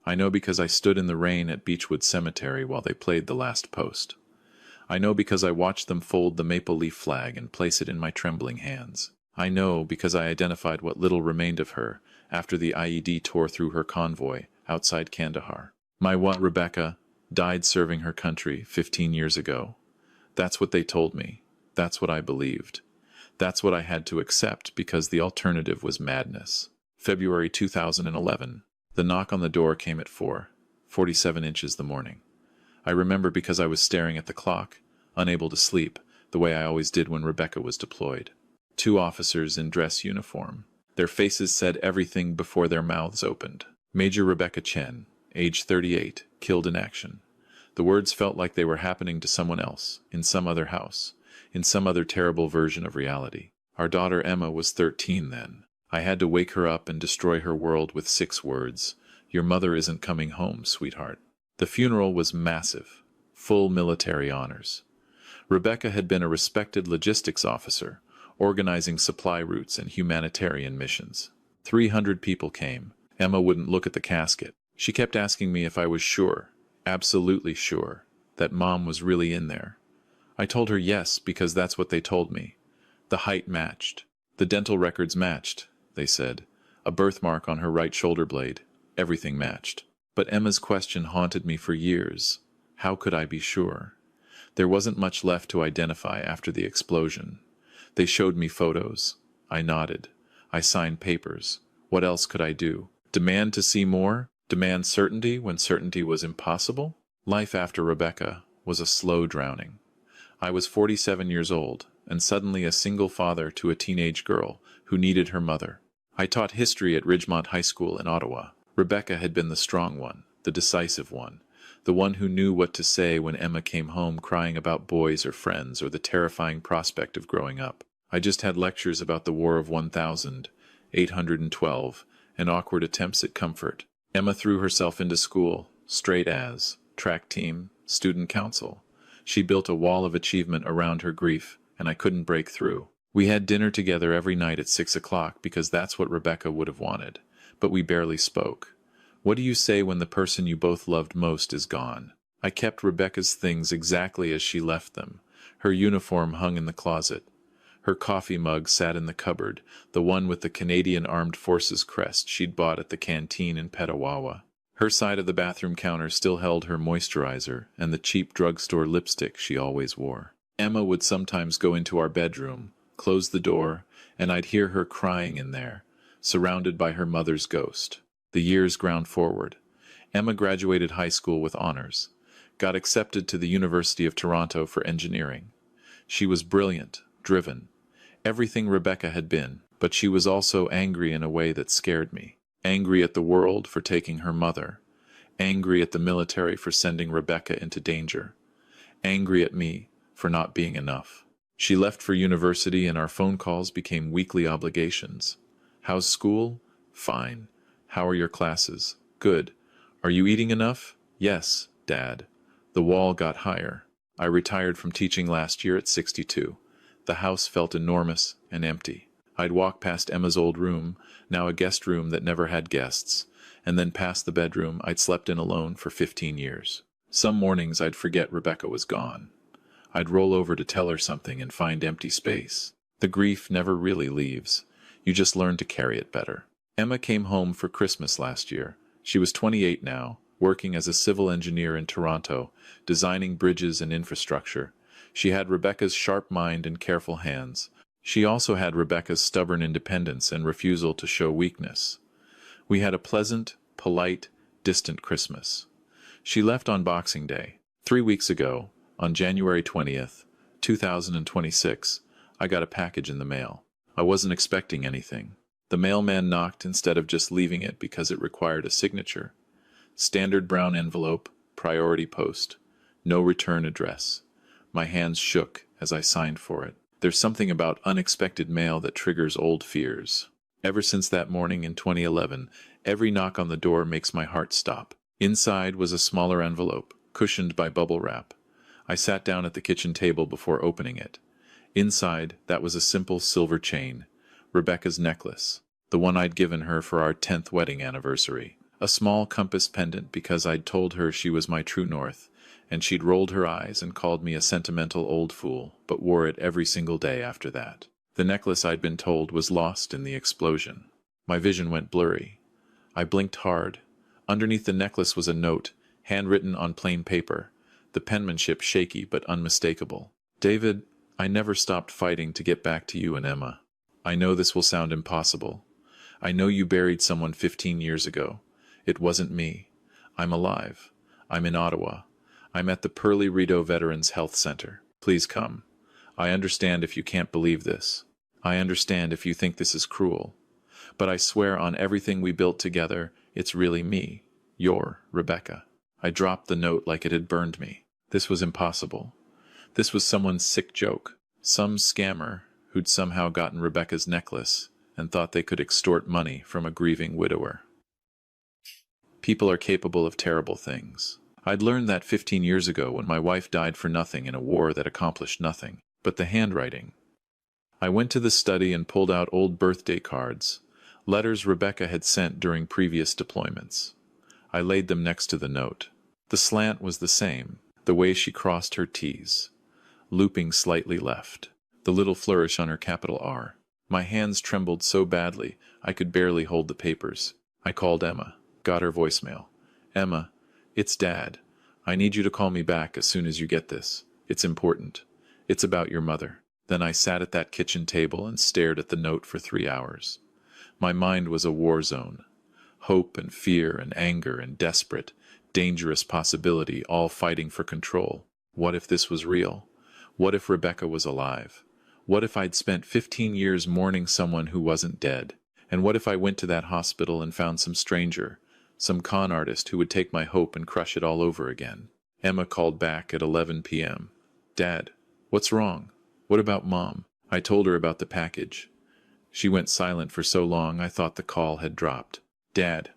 I know because I stood in the rain at Beechwood Cemetery while they played the last post. I know because I watched them fold the maple leaf flag and place it in my trembling hands. I know because I identified what little remained of her after the IED tore through her convoy outside Kandahar. My one Rebecca died serving her country 15 years ago. That's what they told me. That's what I believed. That's what I had to accept because the alternative was madness. February 2011. The knock on the door came at 4:47 inches the morning. I remember because I was staring at the clock, unable to sleep, the way I always did when Rebecca was deployed. Two officers in dress uniform. Their faces said everything before their mouths opened. Major Rebecca Chen, age 38, killed in action. The words felt like they were happening to someone else, in some other house, in some other terrible version of reality. Our daughter Emma was 13 then. I had to wake her up and destroy her world with 6 words. Your mother isn't coming home, sweetheart. The funeral was massive, full military honors. Rebecca had been a respected logistics officer, organizing supply routes and humanitarian missions. 300 people came. Emma wouldn't look at the casket. She kept asking me if I was sure, absolutely sure, that Mom was really in there. I told her yes because that's what they told me. The height matched. The dental records matched, they said. A birthmark on her right shoulder blade. Everything matched. But Emma's question haunted me for years. How could I be sure? There wasn't much left to identify after the explosion. They showed me photos. I nodded. I signed papers. What else could I do? Demand to see more? Demand certainty when certainty was impossible? Life after Rebecca was a slow drowning. I was 47 years old, and suddenly a single father to a teenage girl who needed her mother. I taught history at Ridgemont High School in Ottawa. Rebecca had been the strong one, the decisive one, the one who knew what to say when Emma came home crying about boys or friends or the terrifying prospect of growing up. I just had lectures about the War of 1812, and awkward attempts at comfort. Emma threw herself into school, straight A's, track team, student council. She built a wall of achievement around her grief, and I couldn't break through. We had dinner together every night at 6 o'clock because that's what Rebecca would have wanted, but we barely spoke. What do you say when the person you both loved most is gone? I kept Rebecca's things exactly as she left them. Her uniform hung in the closet. Her coffee mug sat in the cupboard, the one with the Canadian Armed Forces crest she'd bought at the canteen in Petawawa. Her side of the bathroom counter still held her moisturizer and the cheap drugstore lipstick she always wore. Emma would sometimes go into our bedroom, close the door, and I'd hear her crying in there, surrounded by her mother's ghost. The years ground forward. Emma graduated high school with honors, got accepted to the University of Toronto for engineering. She was brilliant, driven, everything Rebecca had been, but she was also angry in a way that scared me. Angry at the world for taking her mother. Angry at the military for sending Rebecca into danger. Angry at me for not being enough. She left for university and our phone calls became weekly obligations. How's school? Fine. How are your classes? Good. Are you eating enough? Yes, Dad. The wall got higher. I retired from teaching last year at 62. The house felt enormous and empty. I'd walk past Emma's old room, now a guest room that never had guests, and then past the bedroom I'd slept in alone for 15 years. Some mornings I'd forget Rebecca was gone. I'd roll over to tell her something and find empty space. The grief never really leaves. You just learn to carry it better. Emma came home for Christmas last year. She was 28 now, working as a civil engineer in Toronto, designing bridges and infrastructure. She had Rebecca's sharp mind and careful hands. She also had Rebecca's stubborn independence and refusal to show weakness. We had a pleasant, polite, distant Christmas. She left on Boxing Day. 3 weeks ago, on January 20th, 2026, I got a package in the mail. I wasn't expecting anything. The mailman knocked instead of just leaving it because it required a signature. Standard brown envelope, priority post, no return address. My hands shook as I signed for it. There's something about unexpected mail that triggers old fears. Ever since that morning in 2011, every knock on the door makes my heart stop. Inside was a smaller envelope, cushioned by bubble wrap. I sat down at the kitchen table before opening it. Inside, that was a simple silver chain, Rebecca's necklace, the one I'd given her for our 10th wedding anniversary. A small compass pendant because I'd told her she was my true north, and she'd rolled her eyes and called me a sentimental old fool, but wore it every single day after that. The necklace I'd been told was lost in the explosion. My vision went blurry. I blinked hard. Underneath the necklace was a note, handwritten on plain paper, the penmanship shaky but unmistakable. David, I never stopped fighting to get back to you and Emma. I know this will sound impossible. I know you buried someone 15 years ago. It wasn't me. I'm alive. I'm in Ottawa. I'm at the Portray Veterans Health Center. Please come. I understand if you can't believe this. I understand if you think this is cruel. But I swear on everything we built together, it's really me, your Rebecca. I dropped the note like it had burned me. This was impossible. This was someone's sick joke. Some scammer who'd somehow gotten Rebecca's necklace and thought they could extort money from a grieving widower. People are capable of terrible things. I'd learned that 15 years ago when my wife died for nothing in a war that accomplished nothing. But the handwriting. I went to the study and pulled out old birthday cards, letters Rebecca had sent during previous deployments. I laid them next to the note. The slant was the same, the way she crossed her T's, looping slightly left, the little flourish on her capital R. My hands trembled so badly I could barely hold the papers. I called Emma, got her voicemail. Emma, it's Dad. I need you to call me back as soon as you get this. It's important. It's about your mother. Then I sat at that kitchen table and stared at the note for 3 hours. My mind was a war zone. Hope and fear and anger and desperate, dangerous possibility all fighting for control. What if this was real? What if Rebecca was alive? What if I'd spent 15 years mourning someone who wasn't dead? And what if I went to that hospital and found some stranger, some con artist who would take my hope and crush it all over again? Emma called back at 11 p.m. Dad, what's wrong? What about Mom? I told her about the package. She went silent for so long I thought the call had dropped. Dad.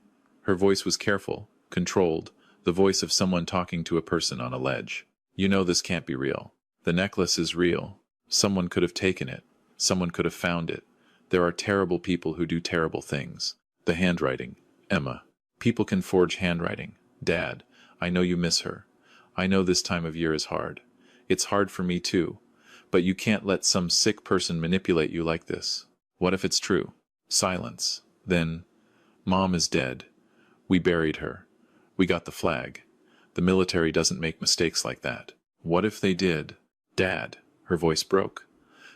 Her voice was careful, controlled, the voice of someone talking to a person on a ledge. You know this can't be real. The necklace is real. Someone could have taken it. Someone could have found it. There are terrible people who do terrible things. The handwriting. Emma. People can forge handwriting. Dad, I know you miss her. I know this time of year is hard. It's hard for me too. But you can't let some sick person manipulate you like this. What if it's true? Silence. Then, Mom is dead. We buried her. We got the flag. The military doesn't make mistakes like that. What if they did? Dad. Her voice broke.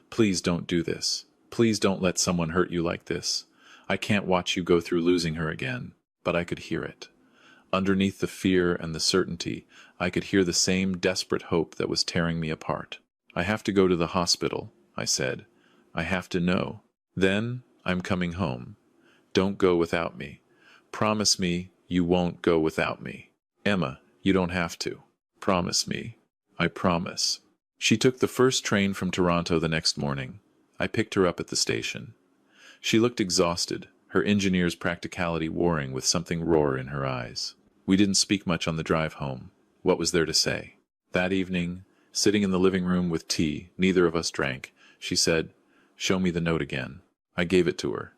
Please don't do this. Please don't let someone hurt you like this. I can't watch you go through losing her again. But I could hear it. Underneath the fear and the certainty, I could hear the same desperate hope that was tearing me apart. I have to go to the hospital, I said. I have to know. Then, I'm coming home. Don't go without me. Promise me you won't go without me. Emma, you don't have to. Promise me. I promise. She took the first train from Toronto the next morning. I picked her up at the station. She looked exhausted, her engineer's practicality warring with something raw in her eyes. We didn't speak much on the drive home. What was there to say? That evening, sitting in the living room with tea, neither of us drank, she said, "Show me the note again." I gave it to her.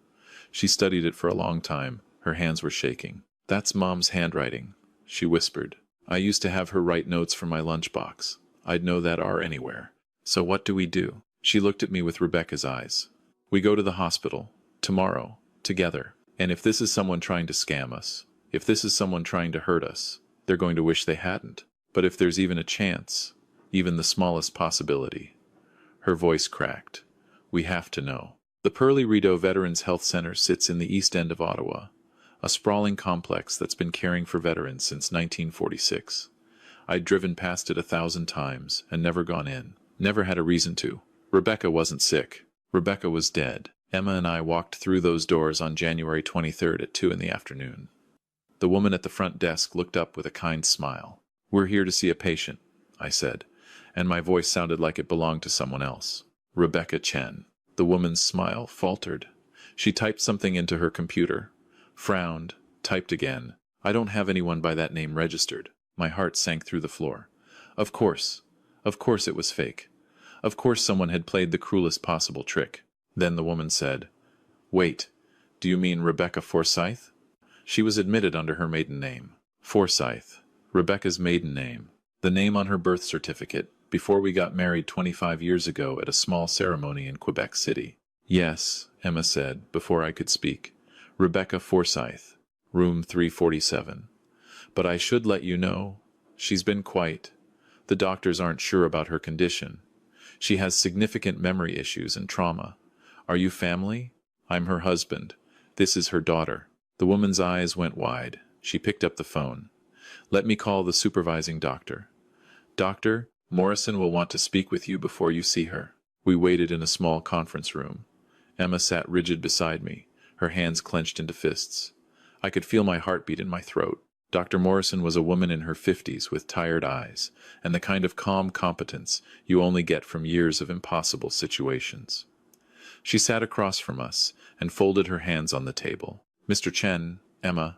She studied it for a long time. Her hands were shaking. "That's Mom's handwriting," she whispered. "I used to have her write notes from my lunchbox. I'd know that R anywhere. So what do we do?" She looked at me with Rebecca's eyes. "We go to the hospital. Tomorrow. Together. And if this is someone trying to scam us, if this is someone trying to hurt us, they're going to wish they hadn't. But if there's even a chance, even the smallest possibility." Her voice cracked. "We have to know." The Portray Veterans Health Center sits in the east end of Ottawa, a sprawling complex that's been caring for veterans since 1946. I'd driven past it 1,000 times and never gone in. Never had a reason to. Rebecca wasn't sick. Rebecca was dead. Emma and I walked through those doors on January 23rd at 2 in the afternoon. The woman at the front desk looked up with a kind smile. "We're here to see a patient," I said, and my voice sounded like it belonged to someone else. "Rebecca Chen." The woman's smile faltered. She typed something into her computer, frowned, typed again. "I don't have anyone by that name registered." My heart sank through the floor. Of course it was fake. Of course someone had played the cruelest possible trick. Then the woman said, "Wait, do you mean Rebecca Forsyth?" She was admitted under her maiden name, Forsyth, Rebecca's maiden name, the name on her birth certificate, before we got married 25 years ago at a small ceremony in Quebec City. Yes, Emma said, before I could speak. Rebecca Forsyth, room 347. But I should let you know, she's been quite. The doctors aren't sure about her condition. She has significant memory issues and trauma. Are you family? I'm her husband. This is her daughter. The woman's eyes went wide. She picked up the phone. Let me call the supervising doctor. Doctor, Morrison will want to speak with you before you see her. We waited in a small conference room. Emma sat rigid beside me, her hands clenched into fists. I could feel my heartbeat in my throat. Dr. Morrison was a woman in her 50s with tired eyes, and the kind of calm competence you only get from years of impossible situations. She sat across from us and folded her hands on the table. Mr. Chen, Emma,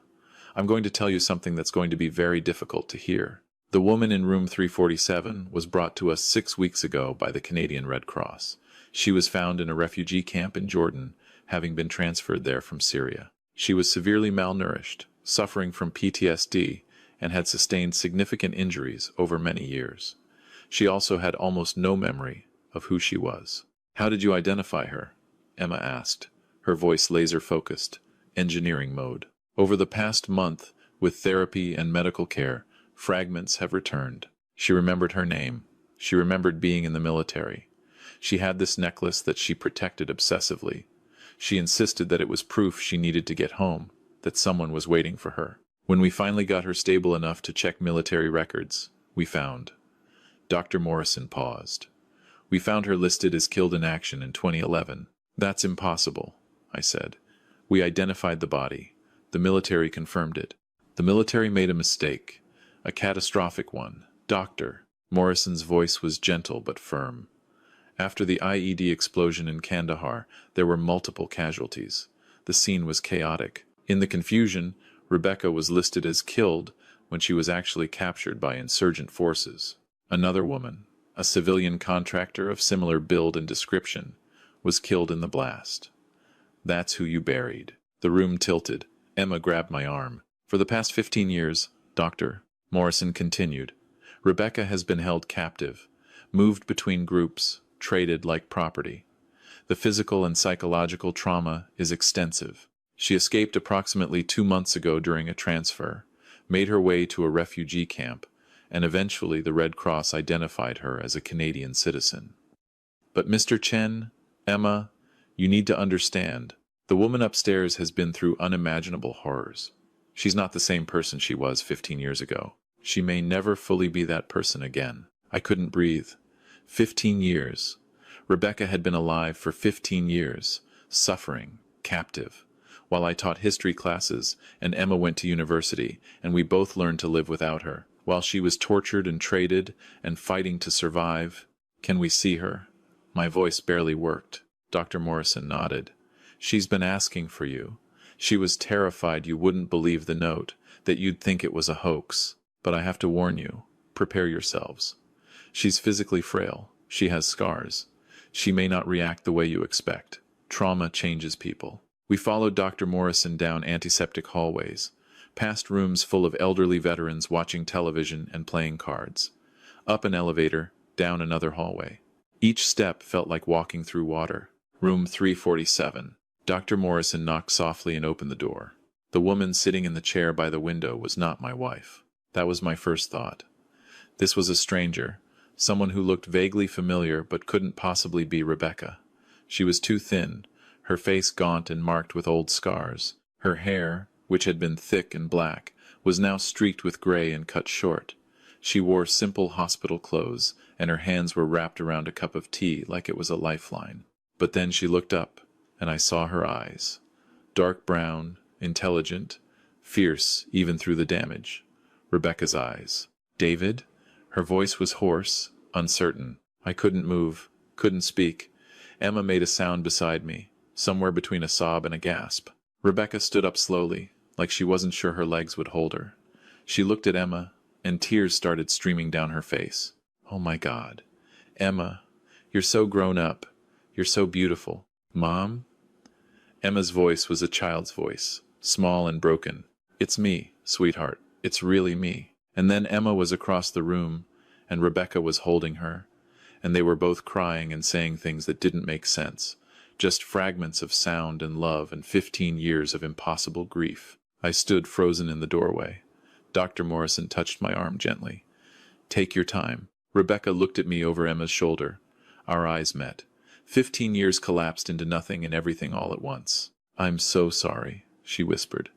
I'm going to tell you something that's going to be very difficult to hear. The woman in room 347 was brought to us 6 weeks ago by the Canadian Red Cross. She was found in a refugee camp in Jordan, having been transferred there from Syria. She was severely malnourished, suffering from PTSD, and had sustained significant injuries over many years. She also had almost no memory of who she was. How did you identify her? Emma asked, her voice laser-focused, engineering mode. Over the past month, with therapy and medical care, fragments have returned. She remembered her name. She remembered being in the military. She had this necklace that she protected obsessively. She insisted that it was proof she needed to get home, that someone was waiting for her. When we finally got her stable enough to check military records, we found. Dr. Morrison paused. We found her listed as killed in action in 2011. That's impossible, I said. We identified the body. The military confirmed it. The military made a mistake, a catastrophic one. Doctor, Morrison's voice was gentle but firm. After the IED explosion in Kandahar, there were multiple casualties. The scene was chaotic. In the confusion, Rebecca was listed as killed when she was actually captured by insurgent forces. Another woman, a civilian contractor of similar build and description, was killed in the blast. That's who you buried. The room tilted. Emma grabbed my arm. For the past 15 years, Dr. Morrison continued, Rebecca has been held captive, moved between groups, traded like property. The physical and psychological trauma is extensive. She escaped approximately 2 months ago during a transfer, made her way to a refugee camp, and eventually the Red Cross identified her as a Canadian citizen. But Mr. Chen, Emma, you need to understand, the woman upstairs has been through unimaginable horrors. She's not the same person she was 15 years ago. She may never fully be that person again. I couldn't breathe. 15 years. Rebecca had been alive for 15 years, suffering, captive, while I taught history classes and Emma went to university, and we both learned to live without her, while she was tortured and traded and fighting to survive. Can we see her? My voice barely worked. Dr. Morrison nodded. She's been asking for you. She was terrified you wouldn't believe the note, that you'd think it was a hoax. But I have to warn you, prepare yourselves. She's physically frail. She has scars. She may not react the way you expect. Trauma changes people. We followed Dr. Morrison down antiseptic hallways, past rooms full of elderly veterans watching television and playing cards, up an elevator, down another hallway. Each step felt like walking through water. Room 347. Dr. Morrison knocked softly and opened the door. The woman sitting in the chair by the window was not my wife. That was my first thought. This was a stranger, someone who looked vaguely familiar but couldn't possibly be Rebecca. She was too thin, her face gaunt and marked with old scars. Her hair, which had been thick and black, was now streaked with gray and cut short. She wore simple hospital clothes, and her hands were wrapped around a cup of tea like it was a lifeline. But then she looked up, and I saw her eyes. Dark brown, intelligent, fierce even through the damage. Rebecca's eyes. David? Her voice was hoarse, uncertain. I couldn't move, couldn't speak. Emma made a sound beside me, somewhere between a sob and a gasp. Rebecca stood up slowly, like she wasn't sure her legs would hold her. She looked at Emma, and tears started streaming down her face. Oh my God. Emma, you're so grown up. You're so beautiful. Mom? Emma's voice was a child's voice, small and broken. "It's me, sweetheart. It's really me." And then Emma was across the room, and Rebecca was holding her, and they were both crying and saying things that didn't make sense, just fragments of sound and love and 15 years of impossible grief. I stood frozen in the doorway. Dr. Morrison touched my arm gently. "Take your time." Rebecca looked at me over Emma's shoulder. Our eyes met. 15 years collapsed into nothing and everything all at once. "I'm so sorry," she whispered.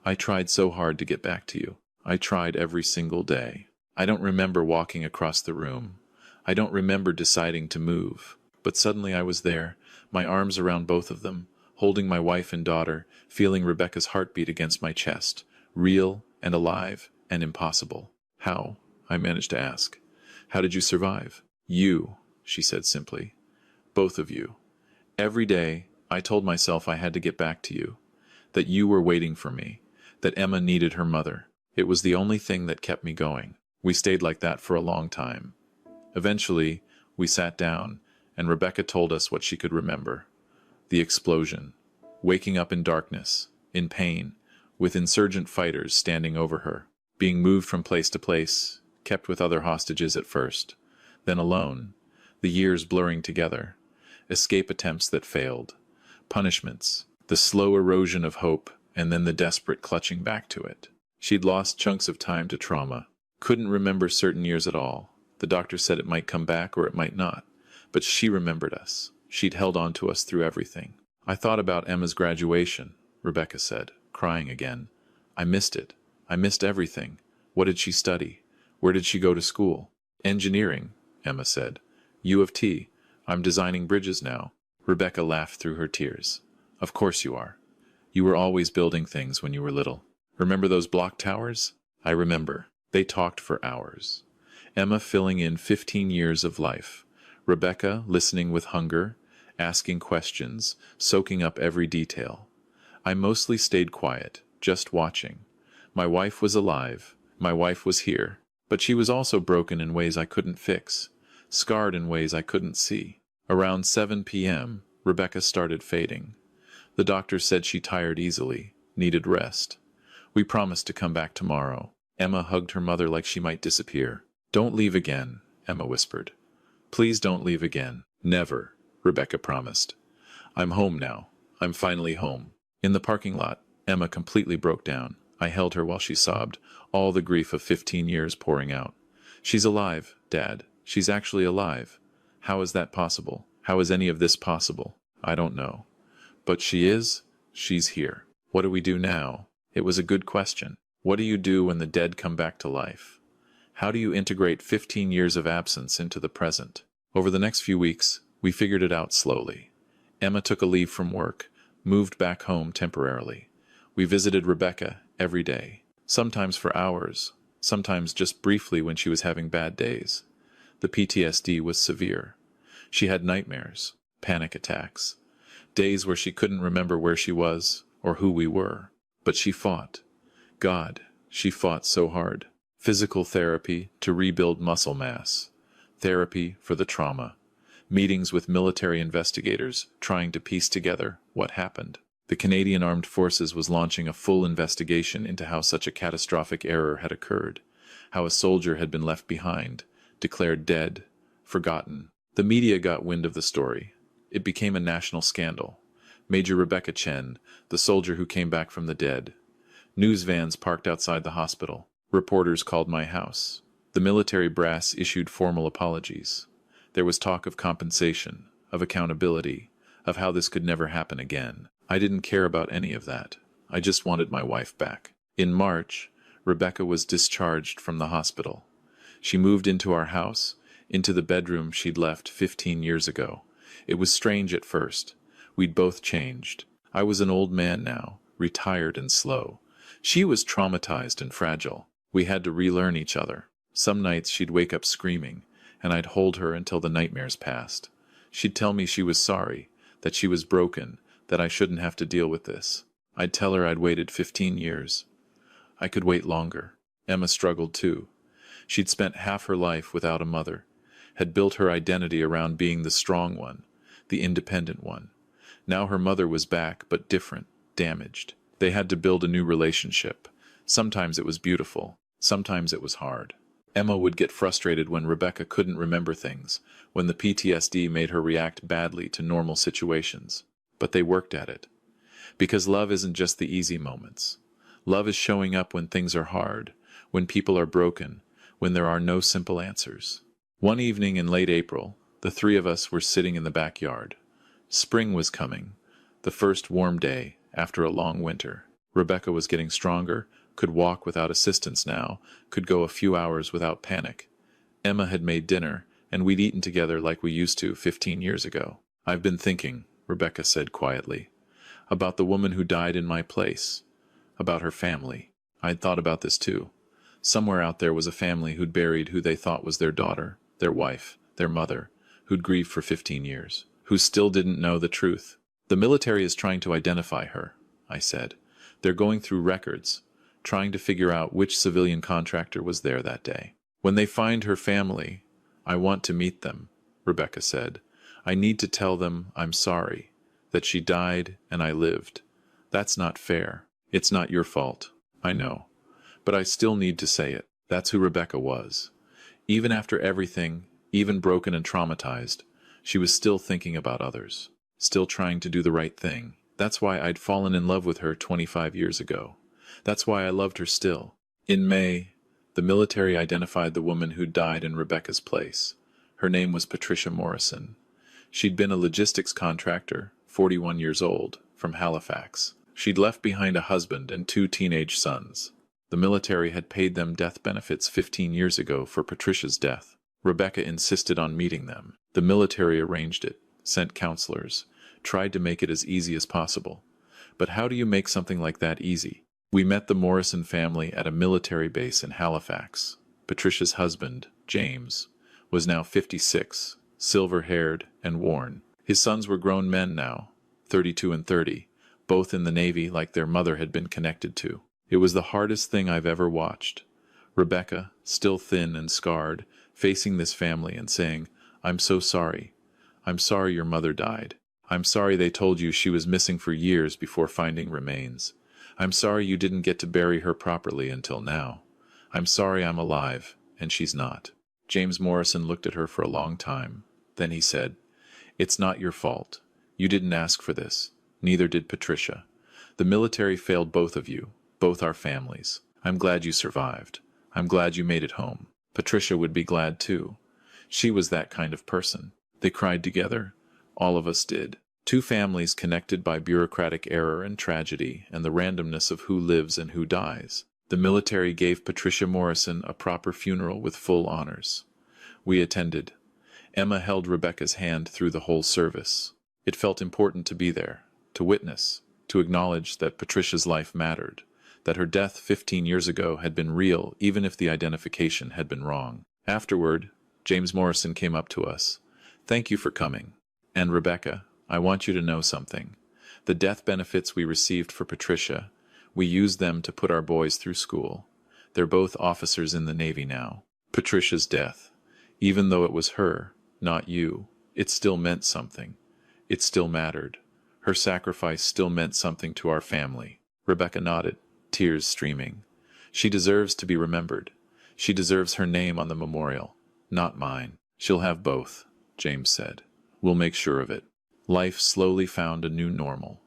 "I tried so hard to get back to you. I tried every single day. I don't remember walking across the room. I don't remember deciding to move. But suddenly I was there, my arms around both of them, holding my wife and daughter, feeling Rebecca's heartbeat against my chest, real and alive and impossible." "How?" I managed to ask. "How did you survive?" "You," she said simply. "Both of you. Every day, I told myself I had to get back to you, that you were waiting for me, that Emma needed her mother. It was the only thing that kept me going." We stayed like that for a long time. Eventually, we sat down, and Rebecca told us what she could remember. The explosion. Waking up in darkness, in pain, with insurgent fighters standing over her. Being moved from place to place, kept with other hostages at first, then alone, the years blurring together. Escape attempts that failed. Punishments. The slow erosion of hope, and then the desperate clutching back to it. She'd lost chunks of time to trauma. Couldn't remember certain years at all. The doctor said it might come back or it might not. But she remembered us. She'd held on to us through everything. "I thought about Emma's graduation," Rebecca said, crying again. "I missed it. I missed everything. What did she study? Where did she go to school?" "Engineering," Emma said. "U of T. I'm designing bridges now." Rebecca laughed through her tears. "Of course you are. You were always building things when you were little. Remember those block towers?" "I remember." They talked for hours. Emma filling in 15 years of life. Rebecca listening with hunger, asking questions, soaking up every detail. I mostly stayed quiet, just watching. My wife was alive. My wife was here. But she was also broken in ways I couldn't fix, scarred in ways I couldn't see. Around 7 p.m., Rebecca started fading. The doctor said she tired easily, needed rest. We promised to come back tomorrow. Emma hugged her mother like she might disappear. "Don't leave again," Emma whispered. "Please don't leave again." "Never," Rebecca promised. "I'm home now. I'm finally home." In the parking lot, Emma completely broke down. I held her while she sobbed, all the grief of 15 years pouring out. "She's alive, Dad. She's actually alive. How is that possible? How is any of this possible? I don't know. But she is. She's here. What do we do now?" It was a good question. What do you do when the dead come back to life? How do you integrate 15 years of absence into the present? Over the next few weeks, we figured it out slowly. Emma took a leave from work, moved back home temporarily. We visited Rebecca every day, sometimes for hours, sometimes just briefly when she was having bad days. The PTSD was severe. She had nightmares, panic attacks, days where she couldn't remember where she was or who we were. But she fought. God, she fought so hard. Physical therapy to rebuild muscle mass. Therapy for the trauma. Meetings with military investigators trying to piece together what happened. The Canadian Armed Forces was launching a full investigation into how such a catastrophic error had occurred, how a soldier had been left behind, declared dead, forgotten. The media got wind of the story. It became a national scandal. Major Rebecca Chen, the soldier who came back from the dead. News vans parked outside the hospital. Reporters called my house. The military brass issued formal apologies. There was talk of compensation, of accountability, of how this could never happen again. I didn't care about any of that. I just wanted my wife back. In March, Rebecca was discharged from the hospital. She moved into our house, into the bedroom she'd left 15 years ago. It was strange at first. We'd both changed. I was an old man now, retired and slow. She was traumatized and fragile. We had to relearn each other. Some nights she'd wake up screaming, and I'd hold her until the nightmares passed. She'd tell me she was sorry, that she was broken, that I shouldn't have to deal with this. I'd tell her I'd waited 15 years. I could wait longer. Emma struggled too. She'd spent half her life without a mother, had built her identity around being the strong one, the independent one. Now her mother was back, but different, damaged. They had to build a new relationship, Sometimes it was beautiful. Sometimes it was hard. Emma would get frustrated when Rebecca couldn't remember things, when the PTSD made her react badly to normal situations. But they worked at it. Because love isn't just the easy moments. Love is showing up when things are hard, when people are broken, when there are no simple answers. One evening in late April, the three of us were sitting in the backyard. Spring was coming, the first warm day after a long winter. Rebecca was getting stronger, could walk without assistance now, could go a few hours without panic. Emma had made dinner, and we'd eaten together like we used to 15 years ago. "I've been thinking," Rebecca said quietly, "about the woman who died in my place, about her family. I'd thought about this too. Somewhere out there was a family who'd buried who they thought was their daughter, their wife, their mother, who'd grieved for 15 years, who still didn't know the truth. The military is trying to identify her," I said. "They're going through records, trying to figure out which civilian contractor was there that day. When they find her family, I want to meet them," Rebecca said. "I need to tell them I'm sorry, that she died and I lived. That's not fair. It's not your fault. I know. But I still need to say it." That's who Rebecca was. Even after everything, even broken and traumatized, she was still thinking about others, still trying to do the right thing. That's why I'd fallen in love with her 25 years ago. That's why I loved her still. In May, the military identified the woman who died in Rebecca's place. Her name was Patricia Morrison. She'd been a logistics contractor, 41 years old, from Halifax. She'd left behind a husband and 2 teenage sons. The military had paid them death benefits 15 years ago for Patricia's death. Rebecca insisted on meeting them. The military arranged it, sent counselors, tried to make it as easy as possible. But how do you make something like that easy? We met the Morrison family at a military base in Halifax. Patricia's husband, James, was now 56, silver-haired and worn. His sons were grown men now, 32 and 30, both in the Navy like their mother had been connected to. It was the hardest thing I've ever watched. Rebecca, still thin and scarred, facing this family and saying, "I'm so sorry. I'm sorry your mother died. I'm sorry they told you she was missing for years before finding remains. I'm sorry you didn't get to bury her properly until now. I'm sorry I'm alive, and she's not." James Morrison looked at her for a long time. Then he said, "It's not your fault. You didn't ask for this. Neither did Patricia. The military failed both of you, both our families. I'm glad you survived. I'm glad you made it home." Patricia would be glad too. She was that kind of person. They cried together. All of us did. 2 families connected by bureaucratic error and tragedy and the randomness of who lives and who dies. The military gave Patricia Morrison a proper funeral with full honors. We attended. Emma held Rebecca's hand through the whole service. It felt important to be there, to witness, to acknowledge that Patricia's life mattered, that her death 15 years ago had been real even if the identification had been wrong. Afterward, James Morrison came up to us. "Thank you for coming. And Rebecca, I want you to know something. The death benefits we received for Patricia, we used them to put our boys through school. They're both officers in the Navy now. Patricia's death, even though it was her, not you, it still meant something. It still mattered. Her sacrifice still meant something to our family." Rebecca nodded, tears streaming. "She deserves to be remembered. She deserves her name on the memorial, not mine." "She'll have both," James said. "We'll make sure of it." Life slowly found a new normal.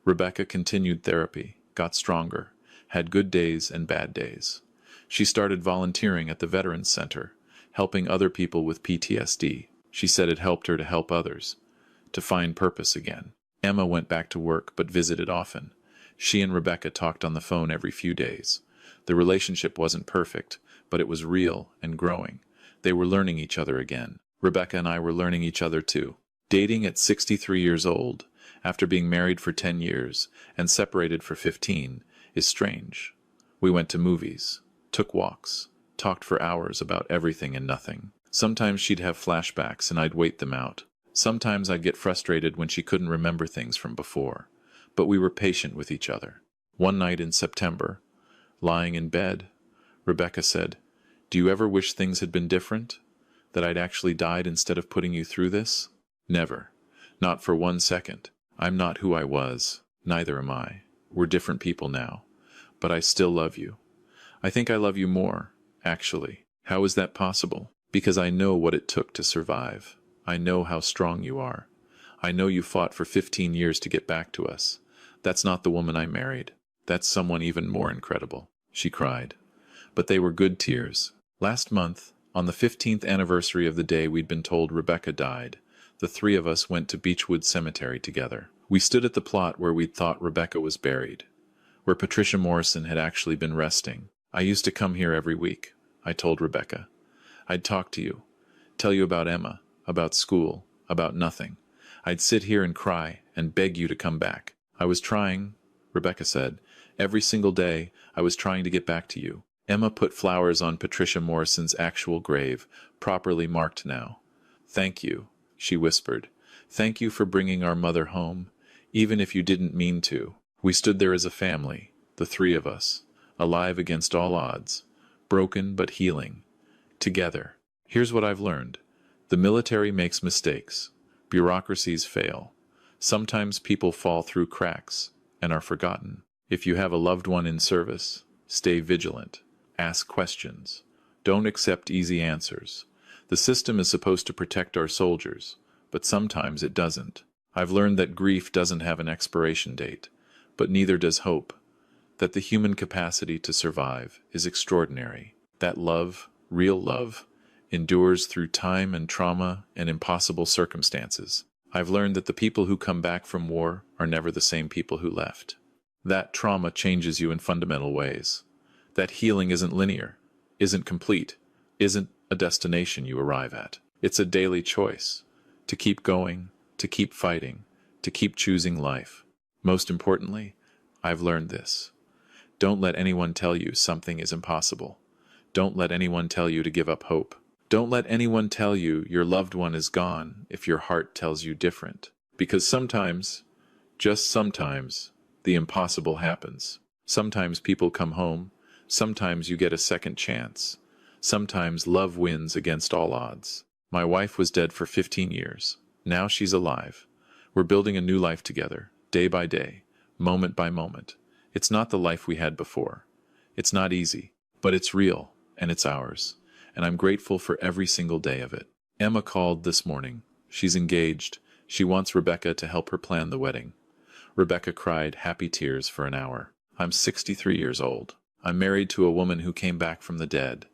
Rebecca continued therapy, got stronger, had good days and bad days. She started volunteering at the Veterans Center, helping other people with PTSD. She said it helped her to help others, to find purpose again. Emma went back to work but visited often. She and Rebecca talked on the phone every few days. The relationship wasn't perfect, but it was real and growing. They were learning each other again. Rebecca and I were learning each other too. Dating at 63 years old, after being married for 10 years and separated for 15, is strange. We went to movies, took walks, talked for hours about everything and nothing. Sometimes she'd have flashbacks and I'd wait them out. Sometimes I'd get frustrated when she couldn't remember things from before. But we were patient with each other. One night in September, lying in bed, Rebecca said, "Do you ever wish things had been different? That I'd actually died instead of putting you through this?" "Never. Not for 1 second. I'm not who I was. Neither am I. We're different people now. But I still love you. I think I love you more, actually. How is that possible? Because I know what it took to survive. I know how strong you are. I know you fought for 15 years to get back to us. That's not the woman I married. That's someone even more incredible. She cried. But they were good tears. Last month, on the 15th anniversary of the day we'd been told Rebecca died, the three of us went to Beechwood Cemetery together. We stood at the plot where we'd thought Rebecca was buried, where Patricia Morrison had actually been resting. I used to come here every week, I told Rebecca. I'd talk to you, tell you about Emma, about school, about nothing. I'd sit here and cry and beg you to come back. I was trying, Rebecca said. Every single day, I was trying to get back to you. Emma put flowers on Patricia Morrison's actual grave, properly marked now. Thank you, she whispered. Thank you for bringing our mother home, even if you didn't mean to. We stood there as a family, the three of us, alive against all odds, broken but healing, together. Here's what I've learned. The military makes mistakes. Bureaucracies fail. Sometimes people fall through cracks and are forgotten. If you have a loved one in service, stay vigilant. Ask questions. Don't accept easy answers. The system is supposed to protect our soldiers, but sometimes it doesn't. I've learned that grief doesn't have an expiration date, but neither does hope. That the human capacity to survive is extraordinary. That love, real love, endures through time and trauma and impossible circumstances. I've learned that the people who come back from war are never the same people who left. That trauma changes you in fundamental ways. That healing isn't linear, isn't complete, isn't a destination you arrive at. It's a daily choice. To keep going, to keep fighting, to keep choosing life. Most importantly, I've learned this. Don't let anyone tell you something is impossible. Don't let anyone tell you to give up hope. Don't let anyone tell you your loved one is gone if your heart tells you different. Because sometimes, just sometimes, the impossible happens. Sometimes people come home. Sometimes you get a second chance. Sometimes love wins against all odds. My wife was dead for 15 years. Now she's alive. We're building a new life together, day by day, moment by moment. It's not the life we had before. It's not easy, but it's real, and it's ours. And I'm grateful for every single day of it. Emma called this morning. She's engaged. She wants Rebecca to help her plan the wedding. Rebecca cried happy tears for an hour. I'm 63 years old. I'm married to a woman who came back from the dead.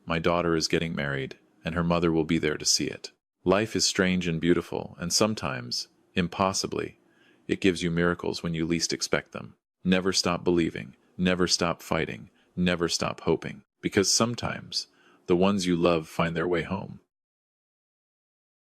My daughter is getting married, and her mother will be there to see it. Life is strange and beautiful, and sometimes, impossibly, it gives you miracles when you least expect them. Never stop believing, never stop fighting, never stop hoping, because sometimes the ones you love find their way home.